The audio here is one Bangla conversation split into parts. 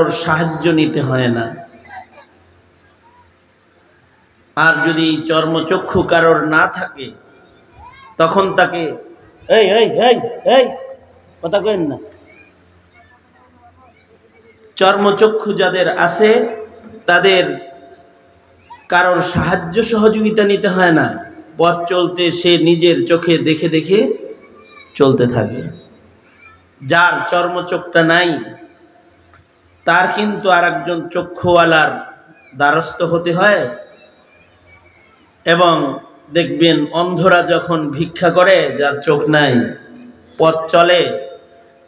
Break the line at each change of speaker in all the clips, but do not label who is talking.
কারোর সাহায্য নিতে হয় না। আর যদি চর্মচক্ষু কারোর না থাকে তখন তাকে এই এই এই এই কথা কইন না। চর্মচক্ষু যাদের আছে তাদের কারোর সাহায্য সহযোগিতা নিতে হয় না, পথ চলতে সে নিজের চোখে দেখে দেখে চলতে থাকে। যার চর্মচোখটা নাই তার কিন্তু আরেকজন চক্ষুওয়ালার দ্বারস্থ হতে হয়। এবং দেখবেন অন্ধরা যখন ভিক্ষা করে, যার চোখ নাই, পথ চলে,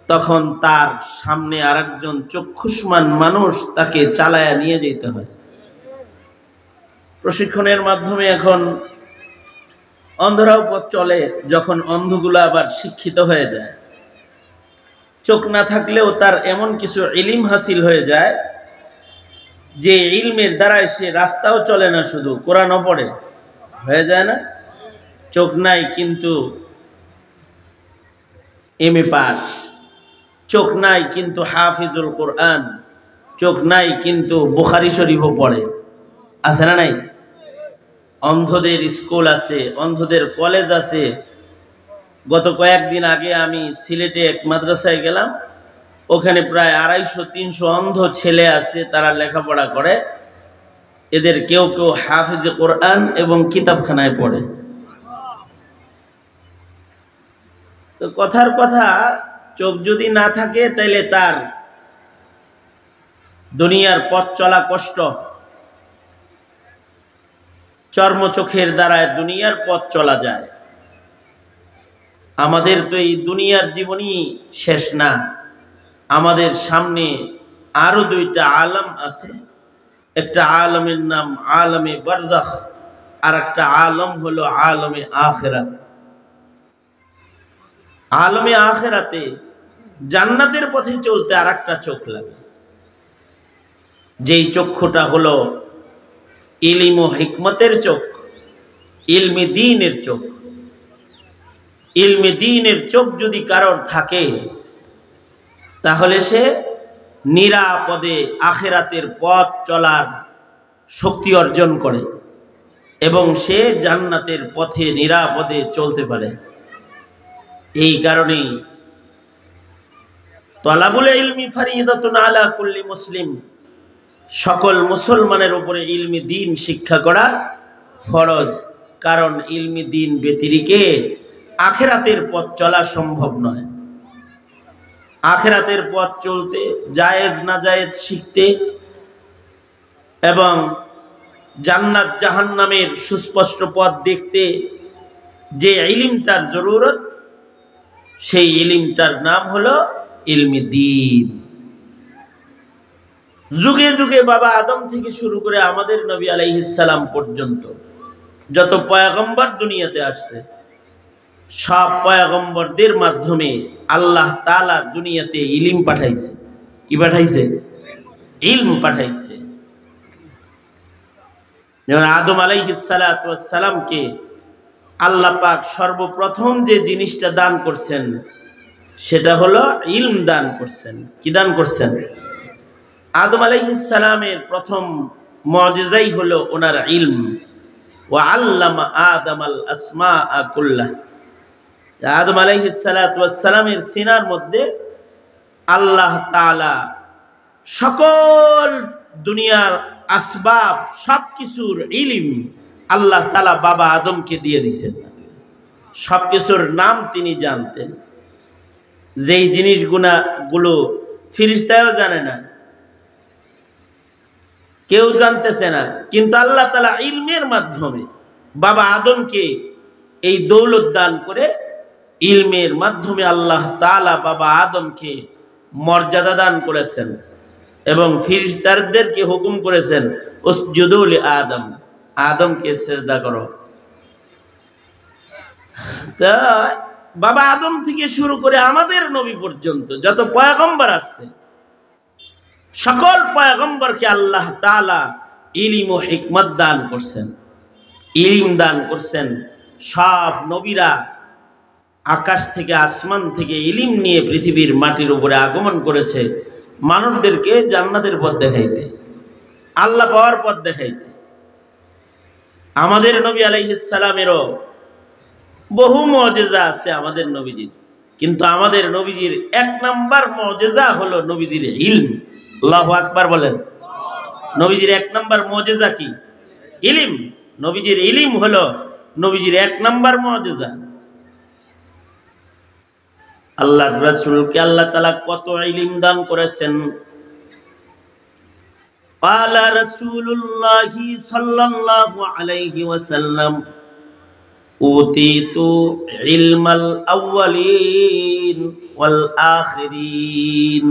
তখন তার সামনে আরেকজন চক্ষুষ্মান মানুষ তাকে চালায়া নিয়ে যেতে হয়। প্রশিক্ষণের মাধ্যমে এখন অন্ধরাও পথ চলে, যখন অন্ধগুলো আবার শিক্ষিত হয়ে যায়। চোখ না থাকলেও তার এমন কিছু ইলম হাসিল হয়ে যায় যে ইলমের দ্বারাই সে রাস্তাও চলে না, শুধু কোরআনও পড়ে, হয়ে যায় না? চোখ নাই কিন্তু এমএ পাস, চোখ নাই কিন্তু হাফিজুল কোরআন, চোখ নাই কিন্তু বুখারী শরীফও পড়ে, আছে না নাই? অন্ধদের স্কুল আছে, অন্ধদের কলেজ আছে। গত কয়েকদিন আগে আমি সিলেটে এক মাদ্রাসায় গেলাম, ওখানে প্রায় 250-300 অন্ধ ছেলে আছে, তারা লেখাপড়া করে। এদের কেউ কেউ হাফিজে কোরআন এবং কিতাবখানায় পড়ে। তো কথার কথা, চোখ যদি না থাকে তাইলে তার দুনিয়ার পথ চলা কষ্ট। চর্মচোখের দ্বারা দুনিয়ার পথ চলা যায়। আমাদের তো এই দুনিয়ার জীবনই শেষ না, আমাদের সামনে আরো 2টা আলম আছে। একটা আলমের নাম আলমে বারজাখ, আর একটা আলম হলো আলমে আখিরাত। আলমে আখিরাতে জান্নাতের পথে চলতে আর একটা চোখ লাগে, যেই চক্ষুটা হলো ইলম ও হিকমতের চোখ, ইলমে দ্বীনের চোখ। ইলমে দ্বীনের চোখ যদি কারোর থাকে তাহলে সে নিরাপদে আখিরাতের পথ চলার শক্তি অর্জন করে এবং সে জান্নাতের পথে নিরাপদে চলতে পারে। এই কারণেই তলাবুল ইলমি ফরিদাতুন আলা কুল্লি মুসলিম, সকল মুসলমানের উপরে ইলমি দ্বীন শিক্ষা করা ফরজ। কারণ ইলমি দ্বীন ব্যতিরেকে আখিরাতের পথ চলা সম্ভব নয়। আখিরাতের পথ চলতে জায়েজ না জায়েজ শিখতে এবং জান্নাত জাহান্নামের সুস্পষ্ট পথ দেখতে যে ইলমটার জরুরত, সেই ইলমটার নাম হলো ইলমি দ্বীন। যুগে যুগে বাবা আদম থেকে শুরু করে আমাদের নবী আলাইহিস সালাম পর্যন্ত যত পয়গম্বর দুনিয়াতে আসছে, সব পয়গম্বরদের মাধ্যমে আল্লাহ তাআলা দুনিয়াতে ইলম পাঠাইছে। কি পাঠাইছে? ইলম পাঠাইছে। যেমন আদম আলাইহিস সালাতু ওয়াস সালামকে আল্লাহ পাক সর্বপ্রথম যে জিনিসটা দান করছেন সেটা হলো ইলম দান করছেন। কি দান করছেন? আদম আলাইহিস সালামের প্রথম মুজিজাই হলো ওনার ইলম। ওয়া আল্লামা আদামাল আসমাআ কুল্লাহ। আদম আলাইহিস সালাতু ওয়াস সালামের সিনার মধ্যে আল্লাহ তাআলা সকল দুনিয়ার আসবাব সবকিছুর ইলম আল্লাহ তাআলা বাবা আদমকে দিয়ে দিয়েছেন। সবকিছুর নাম তিনি জানতেন, যেই জিনিসগুলো ফেরেশতাও জানে না, কেউ জানতেছে না, কিন্তু আল্লাহ তাআলা ইলমের মাধ্যমে বাবা আদমকে এই দৌলত দান করে, ইলমের মাধ্যমে আল্লাহ তাআলা বাবা আদমকে মর্যাদা দান করেছেন এবং ফেরেশতাদেরকে হুকুম করেছেন উসজুদু লি আদম, আদমকে সিজদা করো। তা বাবা আদম থেকে শুরু করে আমাদের নবী পর্যন্ত যত পয়গম্বর আসছে, সকল পয়গম্বরকে আল্লাহ তাআলা ইলম ও হিকমত দান করছেন, ইলম দান করছেন। সব নবীরা আকাশ থেকে আসমান থেকে ইলম নিয়ে পৃথিবীর মাটির উপরে আগমন করেছে মানুষদেরকে জান্নাতের পথ দেখাইতে, আল্লাহ পাওয়ার পথ দেখাইতে। আমাদের নবী আলাইহিস সালামেরও বহু মুজিজা আছে আমাদের নবীজির, কিন্তু আমাদের নবীজির এক নাম্বার মুজিজা হলো নবীজির ইলম। আল্লাহু আকবার বলেন। নবীজির এক নাম্বার মুজিজা কি? ইলম। নবীজির ইলম হলো নবীজির এক নাম্বার মুজিজা। আল্লাহর রাসূলকে আল্লাহ তাআলা কত ইলম দান করেছেন। قال رسول الله صلى الله عليه وسلم أوتيت علم الأولين والآخرين।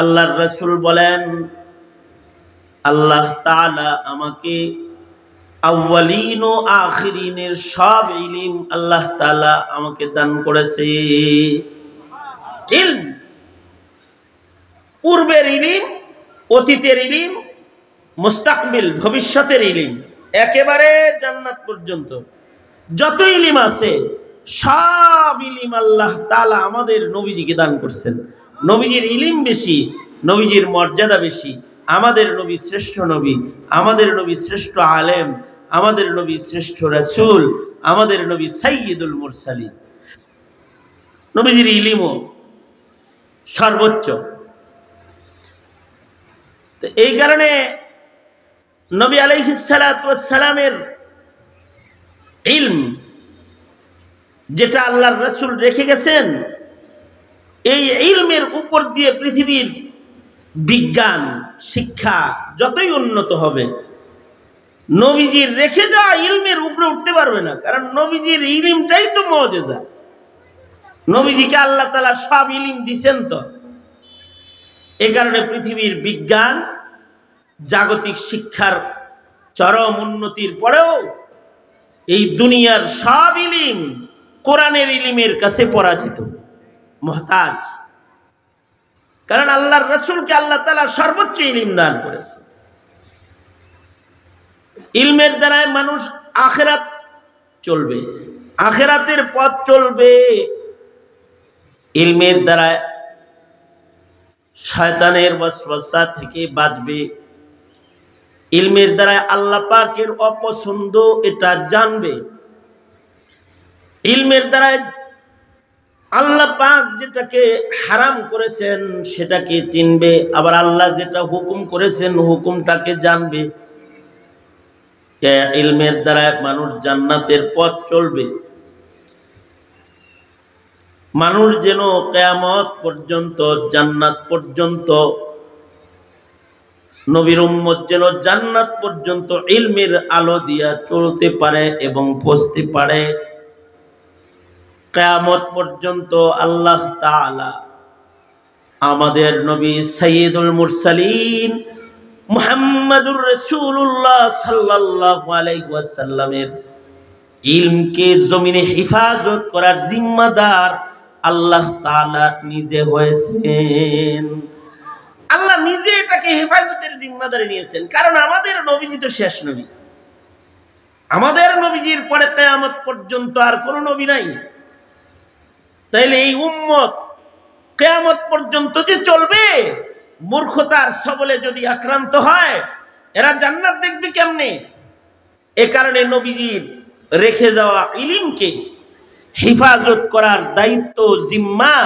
আল্লাহর রাসূল বলেন, আল্লাহ তাআলা আমাকে আউয়ালিন ও আখিরিনের সব ইলম আল্লাহ তাআলা আমাকে দান করেছে। ইলম, পূর্বের ইলম, অতীতের ইলম, মুস্তাকবিল ভবিষ্যতের ইলম, একেবারে জান্নাত পর্যন্ত যত ইলম আছে সব ইলম আল্লাহ তাআলা আমাদের নবীজিকে দান করছেন। নবীজির ইলম বেশি, নবীজির মর্যাদা বেশি। আমাদের নবী শ্রেষ্ঠ নবী, আমাদের নবী শ্রেষ্ঠ আলেম, আমাদের নবী শ্রেষ্ঠ রাসূল, আমাদের নবী সাইয়্যিদুল মুরসালিন। নবীজির ইলমও সর্বোচ্চ। তো এই কারণে নবী আলাইহিস সালাতু ওয়াস সালামের ইলম যেটা আল্লাহর রাসূল রেখে গেছেন, এই ইলমের উপর দিয়ে পৃথিবীর বিজ্ঞান শিক্ষা যতই উন্নত হবে, নবীজির রেখে যাওয়া ইলমের উপরে উঠতে পারবে না। কারণ নবীজির ইলমটাই তো মুজিজা। নবীজিকে আল্লাহ তাআলা সব ইলম দিয়েছেন। তো এই কারণে পৃথিবীর বিজ্ঞান, জাগতিক শিক্ষার চরম উন্নতির পরেও এই দুনিয়ার সব ইলম কোরআনের ইলমের কাছে পরাজিত, মুহতাজ। কারণ আল্লাহর রাসূলকে আল্লাহ তাআলা সর্বোচ্চ ইলম দান করেছে। ইলমের দ্বারা মানুষ আখিরাত চলবে, আখিরাতের পথ চলবে। ইলমের দ্বারা শয়তানের ওয়াসওয়াসা থেকে বাঁচবে। ইলমের দ্বারা আল্লাহ পাকের অপছন্দ এটা জানবে। ইলমের দ্বারা আল্লাহ পাক যেটাকে হারাম করেছেন সেটাকে চিনবে, আবার আল্লাহ যেটা হুকুম করেছেন হুকুমটাকে জানবে। ইলমের দ্বারা মানুষ জান্নাতের পথ চলবে। মানুষ যেন কিয়ামত পর্যন্ত, জান্নাত পর্যন্ত, নবীর উম্মত যেন জান্নাত পর্যন্ত ইলমের আলো দিয়া চলতে পারে এবং পৌঁছতে পারে। কিয়ামত পর্যন্ত আল্লাহ তাআলা আমাদের নবী সাইয়্যিদুল মুরসালিন মুহাম্মাদুর রাসূলুল্লাহ সাল্লাল্লাহু আলাইহি ওয়াসাল্লামের ইলমকে জমিনে হেফাজত করার জিম্মাদার আল্লাহ তাআলা নিজে হয়েছেন। আল্লাহ নিজে এটাকে হেফাজতের জিম্মাদারি নিয়েছেন। কারণ আমাদের নবীজি তো শেষ নবী। আমাদের নবীজির পরে কিয়ামত পর্যন্ত আর কোনো নবী নাই। তাইলে এই উম্মত কিয়ামত পর্যন্ত যে চলবে, মূর্খতার সবলে যদি আক্রান্ত হয়, এরা জান্নাত দেখবে কেমনে? এ কারণে নবীজির রেখে যাওয়া ইলমকে হেফাজত করার দায়িত্ব, জিম্মা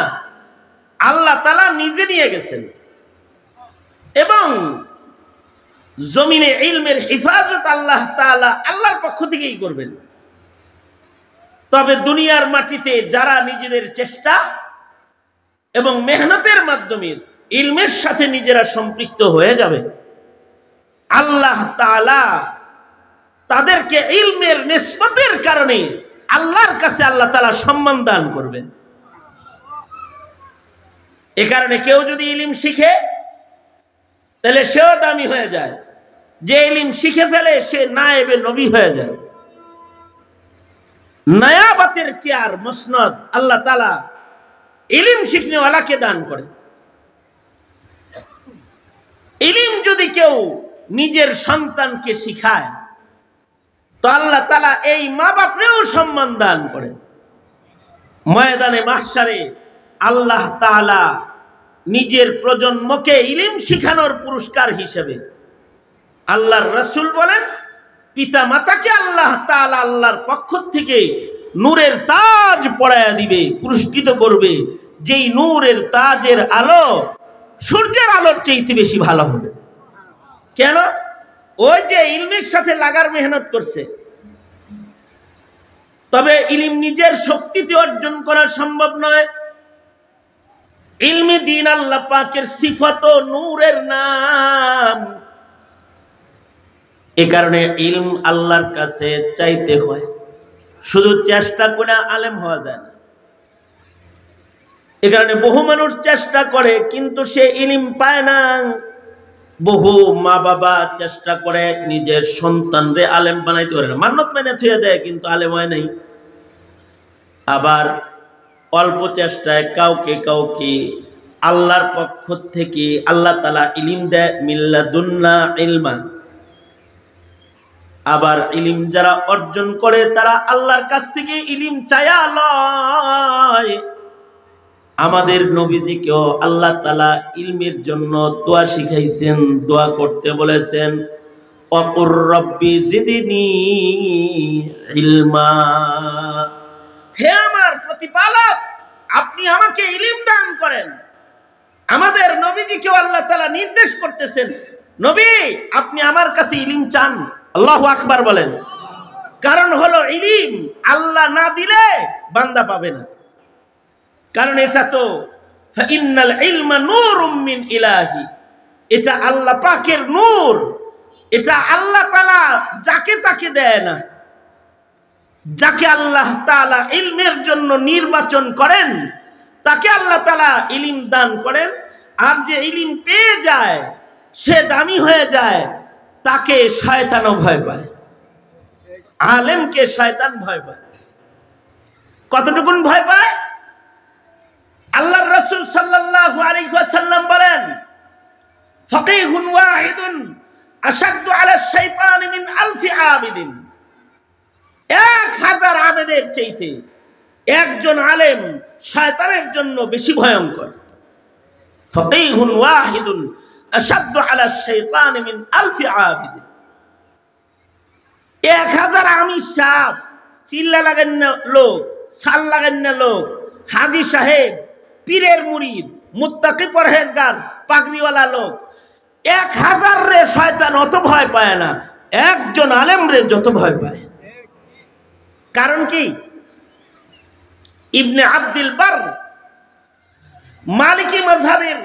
আল্লাহ তাআলা নিজে নিয়ে গেছেন। এবং জমিনে ইলমের হেফাজত আল্লাহ তাআলা আল্লাহর পক্ষ থেকেই করবেন। তবে দুনিয়ার মাটিতে যারা নিজেদের চেষ্টা এবং মেহনতের মাধ্যমে ইলমের সাথে নিজেরা সম্পৃক্ত হয়ে যাবে, আল্লাহ তাআলা তাদেরকে ইলমের নিসবতের কারণে আল্লাহর কাছে আল্লাহ তাআলা সম্মান দান করবেন। এ কারণে কেউ যদি ইলম শিখে তাহলে সেও দামি হয়ে যায়। যে ইলম শিখে ফেলে সে নায়েবে নবী হয়ে যায়। নায়াবাতের চেয়ার, মসনদ আল্লাহ তাআলা ইলম শিখনেওয়ালাকে দান করে। ইলম যদি কেউ নিজের সন্তানকে শিখায় তো আল্লাহ তাআলা এই মা বাপরেও সম্মান দান করে। ময়দানে মাহশারে আল্লাহ তাআলা নিজের প্রজন্মকে ইলম শিখানোর পুরস্কার হিসেবে আল্লাহর রাসূল বলেন পিতা মাতাকে আল্লাহ তাআলা আল্লাহর পক্ষ থেকে নূরের তাজ পরায়া দিবে, পুরস্কৃত করবে, যেই নূরের তাজের আলো সূর্যের আলোর চাইতে বেশি ভালো হবে। কেন? ওই যে ইলমের সাথে লাগার মেহনত করছে। তবে ইলম নিজের শক্তিতে অর্জন করা সম্ভব নয়। ইলমে দ্বীন আল্লাহ পাকের সিফাত ও নূরের নাম। এ কারণে ইলম আল্লাহর কাছে চাইতে হয়, শুধু চেষ্টা করে আলেম হওয়া যায় না। এ কারণে বহু মানুষ চেষ্টা করে কিন্তু সে ইলম পায় না। বহু মা বাবা চেষ্টা করে নিজের সন্তানরে আলেম বানাইতে পারে না, মান্যত মেনে থুয়ে দেয় কিন্তু আলেম হয় নাই। আবার অল্প চেষ্টায় কাউকে কাউকে আল্লাহর পক্ষ থেকে আল্লাহ তাআলা ইলম দেয়, মিল্লাদুন্না ইলমা। আবার ইলম যারা অর্জন করে তারা আল্লাহর কাছ থেকে ইলম চায়া লয়। আমাদের নবীজিকেও আল্লাহ তাআলা ইলমের জন্য দোয়া শিখাইছেন, দোয়া করতে বলেছেন, ওয়াকুর রব্বি জিদনি ইলমা। হে আমার প্রতিপালক, আপনি আমাকে ইলম দান করেন। আমাদের নবীজিকেও আল্লাহ তাআলা নির্দেশ করতেছেন, নবী আপনি আমার কাছে ইলম চান। আল্লাহু আকবার বলেন। কারণ হলো ইলম আল্লাহ না দিলে বান্দা পাবে না। কারণ এটা তো ফাইন্নাল ইলমা নূরুম মিন ইলাহি, এটা আল্লাহ পাকের নূর। এটা আল্লাহ তাআলা যাকে তাকে দেয় না। যাকে আল্লাহ তাআলা ইলমের জন্য নির্বাচন করেন তাকে আল্লাহ তাআলা ইলম দান করেন। আর যে ইলম পেয়ে যায় সে দামি হয়ে যায়, তাকে শয়তানও ভয় পায়। আলেমকে শয়তান ভয় পায়। কতটুকুন ভয় পায়? আল্লাহর রাসূল সাল্লাল্লাহু আলাইহি ওয়াসাল্লাম বলেন, ফাকীহুন ওয়াহিদুন আশাদ্দু আলা শাইতানি মিন আলফি আবিদিন। 1000 আবেদের চাইতে একজন আলেম শয়তানের জন্য বেশি ভয়ঙ্কর। ফাকীহুন ওয়াহিদুন আশাদ্দু আলা শাইতানি মিন আলফি আবিদিন। 1000 আমির সাহেব, চিল্লা লাগান না লোক, সাল লাগান না লোক, হাজী সাহেব, পীরের মুরিদ, মুত্তাকি পরহেজগার, পাগড়িওয়ালা লোক, 1000 রে শয়তান অত ভয় পায় না, একজন আলেম রে যত ভয় পায়। কারণ কি? ইবনে আব্দুল বার মালিকি মাযহাবের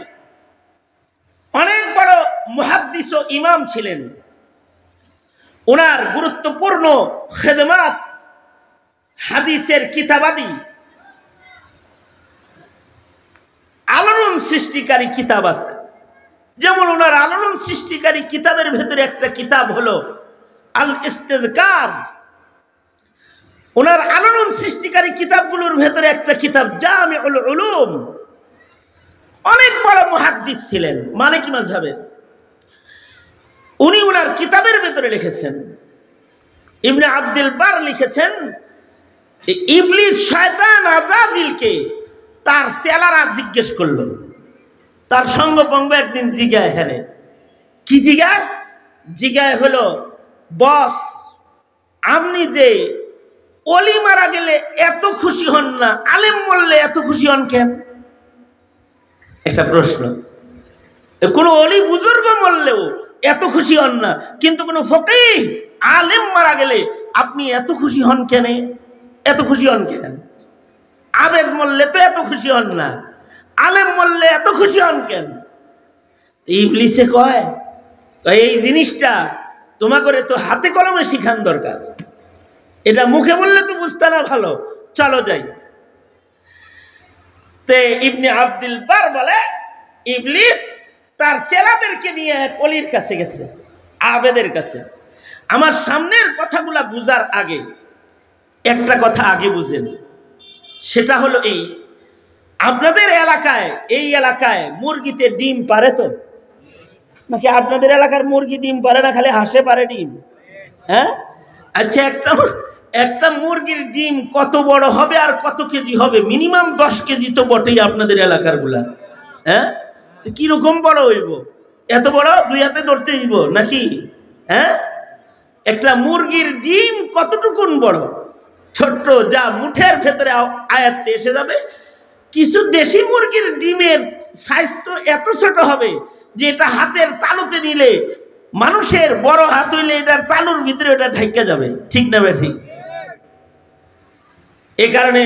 অনেক বড় মুহাদ্দিস ও ইমাম ছিলেন। ওনার গুরুত্বপূর্ণ খেদমাত হাদিসের কিতাবাদি আলোড়ন সৃষ্টিকারী কিতাব আছে। যেমন ওনার আলোড়ন সৃষ্টিকারী কিতাবের ভেতরে একটা কিতাব হলো আল ইস্তিযকার। ওনার আলোড়ন সৃষ্টিকারী কিতাবগুলোর ভেতরে একটা কিতাব জামিউল উলুম। অনেক বড় মুহাদ্দিস ছিলেন মালিকি মাযহাবের। উনি ওনার কিতাবের ভেতরে লিখেছেন, ইবনে আব্দুল বার লিখেছেন, ইবলিস শয়তান আযাজিলকে তার চেলারা জিজ্ঞেস করলো। তার সঙ্গপঙ্গ একদিন জিজ্ঞায়, হ্যাঁ কি জিজ্ঞায়? জিজ্ঞায় হলো, বস আপনি যে অলি মারা গেলে এত খুশি হন না, আলেম মরলে এত খুশি হন কেন? একটা প্রশ্ন। কোন অলি বুজুর্গ মরলেও এত খুশি হন না, কিন্তু কোন ফকিহ আলেম মারা গেলে আপনি এত খুশি হন কেন? এত খুশি হন কেন? আবেদ মরলে তো এত খুশি হন না, আলেম মরলে এত খুশি হন কেন? ইবলিসে কয়, এই জিনিসটা তোমাকে তো হাতে কলমে শিখান দরকার। এটা মুখে বললে তো বুঝতে না, ভালো চলো যাই। তে ইবনে আব্দুল বার বলে, ইবলিস তার চেলাদেরকে নিয়ে এক অলির কাছে গেছে, আবেদের কাছে। আমার সামনের কথাগুলা বুঝার আগে একটা কথা আগে বুঝেন, সেটা হলো এই, আপনাদের এলাকায়, এই এলাকায় মুরগিতে ডিম পারে তো নাকি? আপনাদের এলাকার মুরগি ডিম পারে না, খালি হাঁসে পারে ডিম? হ্যাঁ, আচ্ছা, একটা মুরগির ডিম কত বড় হবে আর কত কেজি হবে? মিনিমাম 10 কেজি তো বটেই আপনাদের এলাকার গুলা। হ্যাঁ, কিরকম বড় হইব? এত বড় 2 হাতে ধরতে হইব নাকি? হ্যাঁ, একটা মুরগির ডিম কতটুকুন বড়, ছোট্ট, যা মুঠের ভেতরে আয়াতে এসে যাবে। কিছু দেশি মুরগির ডিমের সাইজ তো এত ছোট হবে যে এটা হাতের তালুতে নিলে, মানুষের বড় হাত হইলে এটার তালুর ভিতরে ওটা ঢাইকা যাবে। ঠিক না ঠিক? এই কারণে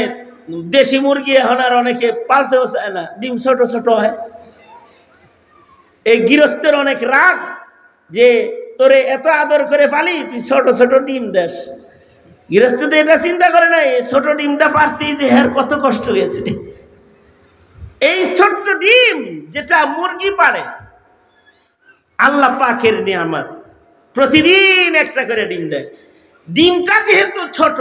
দেশি মুরগি এখন আর অনেকে পালতেও চায় না, ডিম ছোট ছোট হয়। এই গৃহস্থের অনেক রাগ যে তোরে এত আদর করে পালি, তুই ছোট ছোট ডিম দেশ। গৃহস্থ তো এটা চিন্তা করে না, এই ছোট ডিমটা পারতেই যে হ্যার কত কষ্ট গেছে। এই ছোট্ট ডিম যেটা মুরগি পারে, আল্লাহ পাকের নিয়ামত, প্রতিদিন একটা করে ডিম দেয়। ডিমটা যেহেতু ছোট,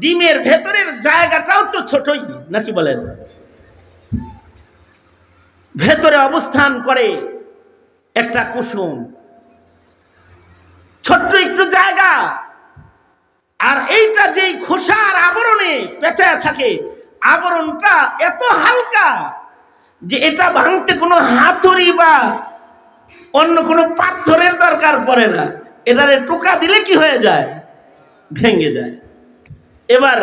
ডিমের ভেতরের জায়গাটাও তো ছোটই নাকি বলেন? ভেতরে অবস্থান করে একটা কুসুম, ছোট্ট একটু জায়গা। আর এইটা যেই খোসার আবরণে পেঁচায় থাকে, আবরণটা এত হালকা যে এটা ভাঙতে কোনো হাতুড়ি বা অন্য কোনো পাথরের দরকার পড়ে না। এটারে টোকা দিলে কি হয়ে যায়? ভেঙে যায়। এবার